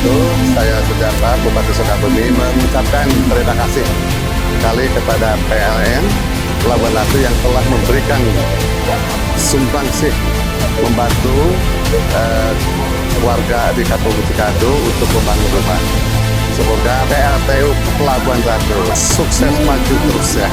Ratu, saya Sujarta, Bupati Sukabumi mengucapkan terima kasih sekali kepada PLN Pelabuhan Ratu yang telah memberikan sumbangsih membantu warga di Kampung Cikadu untuk membangun rumah. Semoga PLTU Pelabuhan Ratu sukses maju terus ya.